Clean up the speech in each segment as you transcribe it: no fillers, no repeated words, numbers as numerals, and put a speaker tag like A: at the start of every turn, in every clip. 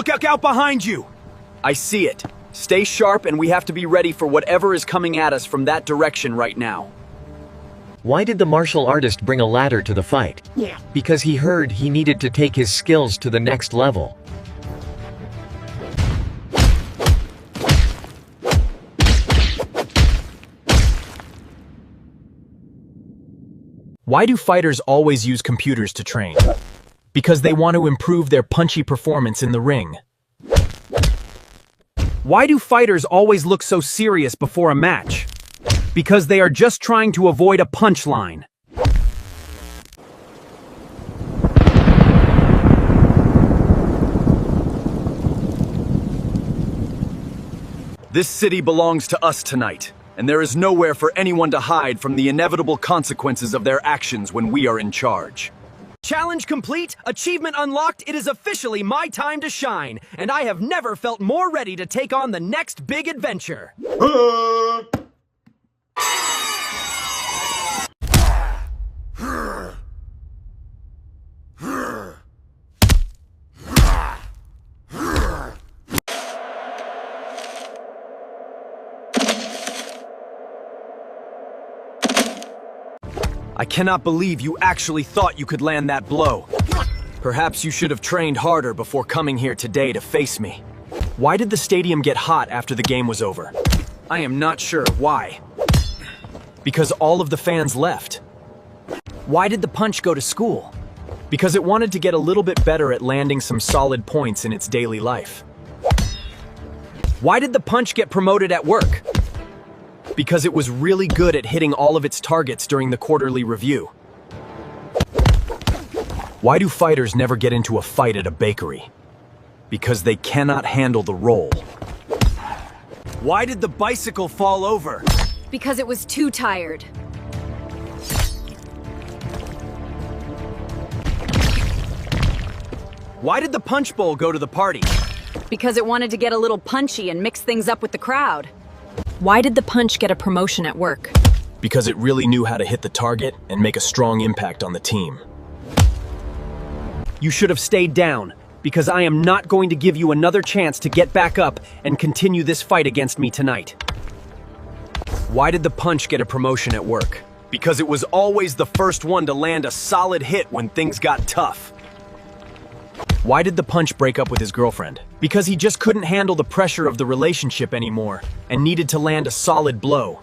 A: Look out behind you!
B: I see it. Stay sharp and we have to be ready for whatever is coming at us from that direction right now.
C: Why did the martial artist bring a ladder to the fight? Because he heard he needed to take his skills to the next level.
A: Why do fighters always use computers to train? Because they want to improve their punchy performance in the ring. Why do fighters always look so serious before a match? Because they are just trying to avoid a punchline.
B: This city belongs to us tonight, and there is nowhere for anyone to hide from the inevitable consequences of their actions when we are in charge.
A: Challenge complete, achievement unlocked, it is officially my time to shine, and I have never felt more ready to take on the next big adventure.
B: I cannot believe you actually thought you could land that blow. Perhaps you should have trained harder before coming here today to face me. Why did the stadium get hot after the game was over? I am not sure. Why? Because all of the fans left. Why did the punch go to school? Because it wanted to get a little bit better at landing some solid points in its daily life. Why did the punch get promoted at work? Because it was really good at hitting all of its targets during the quarterly review. Why do fighters never get into a fight at a bakery? Because they cannot handle the roll. Why did the bicycle fall over?
D: Because it was too tired.
A: Why did the punch bowl go to the party?
D: Because it wanted to get a little punchy and mix things up with the crowd. Why did the punch get a promotion at work?
A: Because it really knew how to hit the target and make a strong impact on the team. You should have stayed down, because I am not going to give you another chance to get back up and continue this fight against me tonight. Why did the punch get a promotion at work? Because it was always the first one to land a solid hit when things got tough. Why did the punch break up with his girlfriend? Because he just couldn't handle the pressure of the relationship anymore and needed to land a solid blow.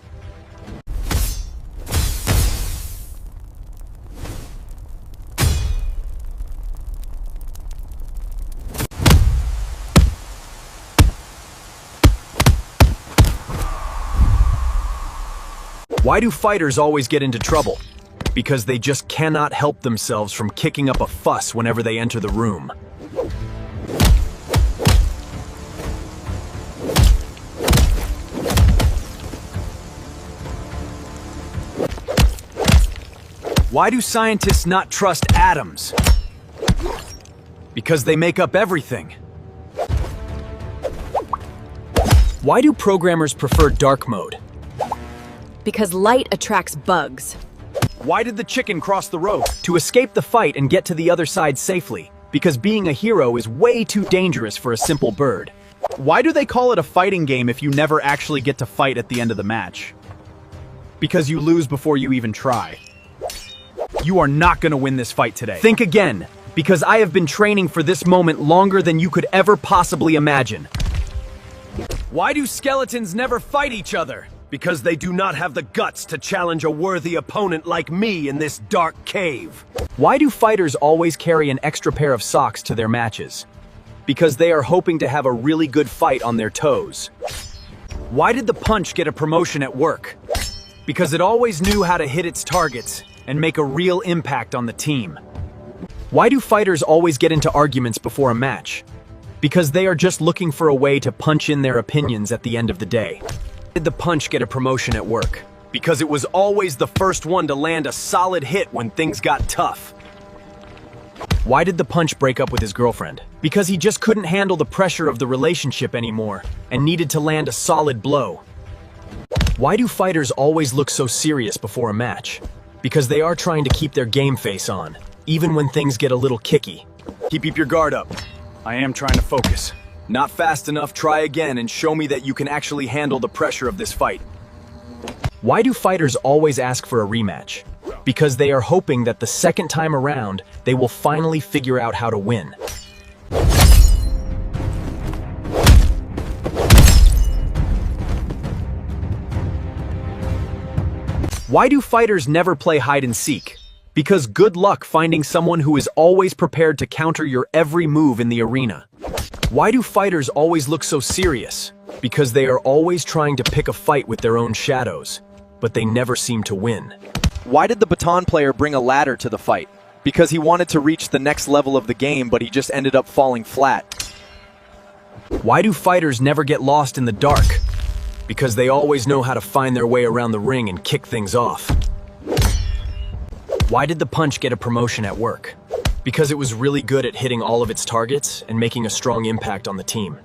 A: Why do fighters always get into trouble? Because they just cannot help themselves from kicking up a fuss whenever they enter the room. Why do scientists not trust atoms? Because they make up everything. Why do programmers prefer dark mode?
D: Because light attracts bugs.
A: Why did the chicken cross the road? To escape the fight and get to the other side safely. Because being a hero is way too dangerous for a simple bird.
E: Why do they call it a fighting game if you never actually get to fight at the end of the match? Because you lose before you even try. You are not going to win this fight today.
A: Think again, because I have been training for this moment longer than you could ever possibly imagine. Why do skeletons never fight each other? Because they do not have the guts to challenge a worthy opponent like me in this dark cave. Why do fighters always carry an extra pair of socks to their matches? Because they are hoping to have a really good fight on their toes. Why did the punch get a promotion at work? Because it always knew how to hit its targets and make a real impact on the team. Why do fighters always get into arguments before a match? Because they are just looking for a way to punch in their opinions at the end of the day. Why did the punch get a promotion at work? Because it was always the first one to land a solid hit when things got tough. Why did the punch break up with his girlfriend? Because he just couldn't handle the pressure of the relationship anymore and needed to land a solid blow. Why do fighters always look so serious before a match? Because they are trying to keep their game face on, even when things get a little kicky. Keep your guard up.
E: I am trying to focus.
B: Not fast enough, try again and show me that you can actually handle the pressure of this fight. Why do fighters always ask for a rematch? Because they are hoping that the second time around, they will finally figure out how to win. Why do fighters never play hide and seek? Because good luck finding someone who is always prepared to counter your every move in the arena. Why do fighters always look so serious? Because they are always trying to pick a fight with their own shadows, but they never seem to win.
A: Why did the baton player bring a ladder to the fight? Because he wanted to reach the next level of the game, but he just ended up falling flat.
B: Why do fighters never get lost in the dark? Because they always know how to find their way around the ring and kick things off. Why did the punch get a promotion at work? Because it was really good at hitting all of its targets and making a strong impact on the team.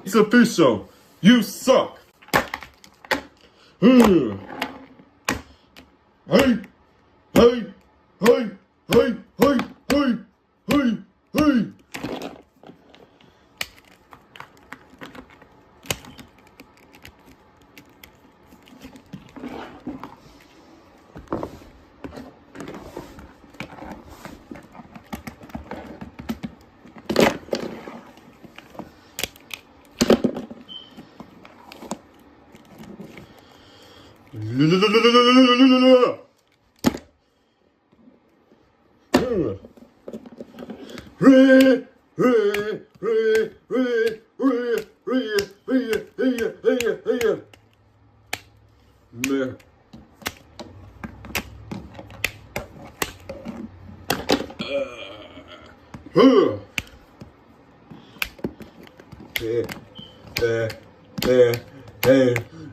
F: It's official. You suck. Hey, hey, hey, hey, hey, hey, hey, hey.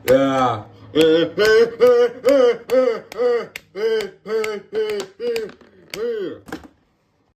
F: Yeah.